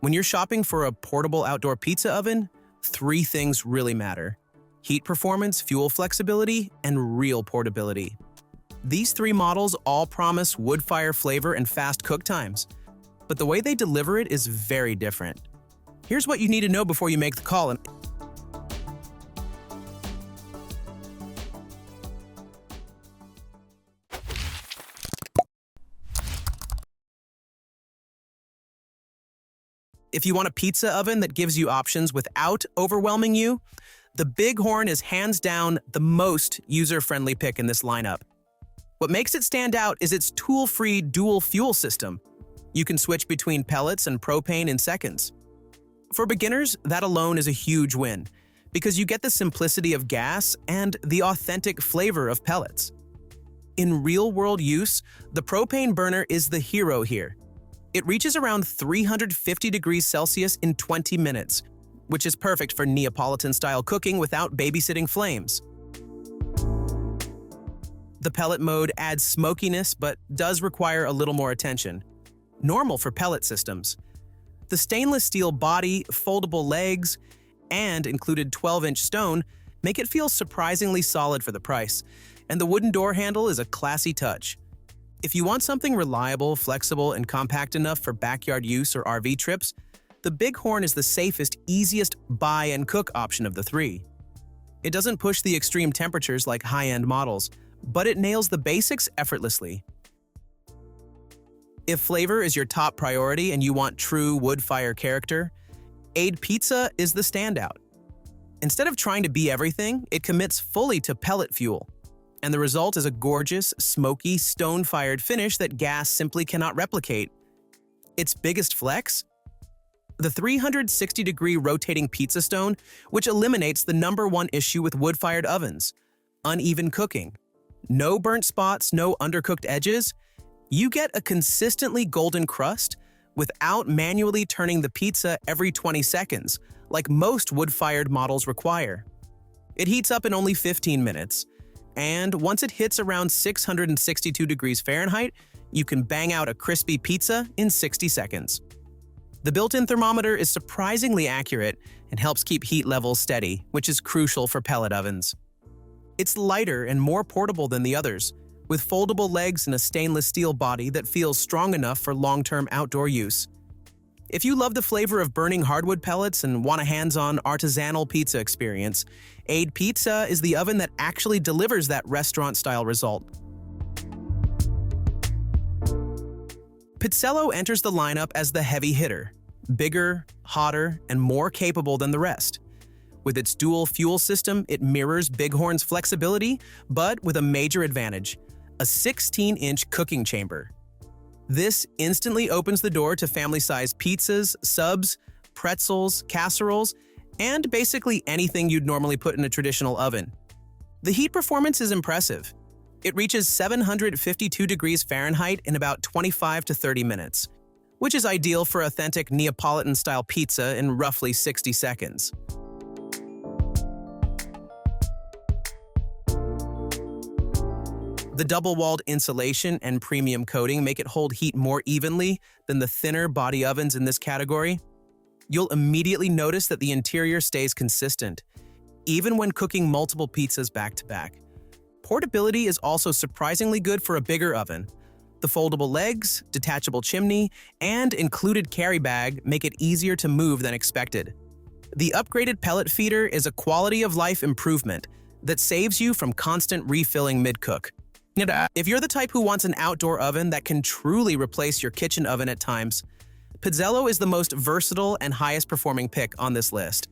When you're shopping for a portable outdoor pizza oven, three things really matter: heat performance, fuel flexibility, and real portability. These three models all promise wood fire flavor and fast cook times, but the way they deliver it is very different. Here's what you need to know before you make the call. If you want a pizza oven that gives you options without overwhelming you, the Bighorn is hands down the most user-friendly pick in this lineup. What makes it stand out is its tool-free dual fuel system. You can switch between pellets and propane in seconds. For beginners, that alone is a huge win, because you get the simplicity of gas and the authentic flavor of pellets. In real-world use, the propane burner is the hero here. It reaches around 350 degrees Celsius in 20 minutes, which is perfect for Neapolitan-style cooking without babysitting flames. The pellet mode adds smokiness but does require a little more attention, normal for pellet systems. The stainless steel body, foldable legs, and included 12-inch stone make it feel surprisingly solid for the price, and the wooden door handle is a classy touch. If you want something reliable, flexible, and compact enough for backyard use or RV trips, the Bighorn is the safest, easiest buy and cook option of the three. It doesn't push the extreme temperatures like high-end models, but it nails the basics effortlessly. If flavor is your top priority and you want true wood fire character, AIDPIZA is the standout. Instead of trying to be everything, it commits fully to pellet fuel, and the result is a gorgeous, smoky, stone-fired finish that gas simply cannot replicate. Its biggest flex? The 360-degree rotating pizza stone, which eliminates the #1 issue with wood-fired ovens: uneven cooking. No burnt spots, no undercooked edges. You get a consistently golden crust without manually turning the pizza every 20 seconds, like most wood-fired models require. It heats up in only 15 minutes, and once it hits around 662 degrees Fahrenheit, you can bang out a crispy pizza in 60 seconds. The built-in thermometer is surprisingly accurate and helps keep heat levels steady, which is crucial for pellet ovens. It's lighter and more portable than the others, with foldable legs and a stainless steel body that feels strong enough for long-term outdoor use. If you love the flavor of burning hardwood pellets and want a hands-on artisanal pizza experience, AIDPIZA is the oven that actually delivers that restaurant-style result. PIZZELLO enters the lineup as the heavy hitter, bigger, hotter, and more capable than the rest. With its dual fuel system, it mirrors Bighorn's flexibility, but with a major advantage: a 16-inch cooking chamber. This instantly opens the door to family-sized pizzas, subs, pretzels, casseroles, and basically anything you'd normally put in a traditional oven. The heat performance is impressive. It reaches 752 degrees Fahrenheit in about 25 to 30 minutes, which is ideal for authentic Neapolitan-style pizza in roughly 60 seconds. The double-walled insulation and premium coating make it hold heat more evenly than the thinner body ovens in this category. You'll immediately notice that the interior stays consistent, even when cooking multiple pizzas back-to-back. Portability is also surprisingly good for a bigger oven. The foldable legs, detachable chimney, and included carry bag make it easier to move than expected. The upgraded pellet feeder is a quality-of-life improvement that saves you from constant refilling mid-cook. If you're the type who wants an outdoor oven that can truly replace your kitchen oven at times, PIZZELLO is the most versatile and highest performing pick on this list.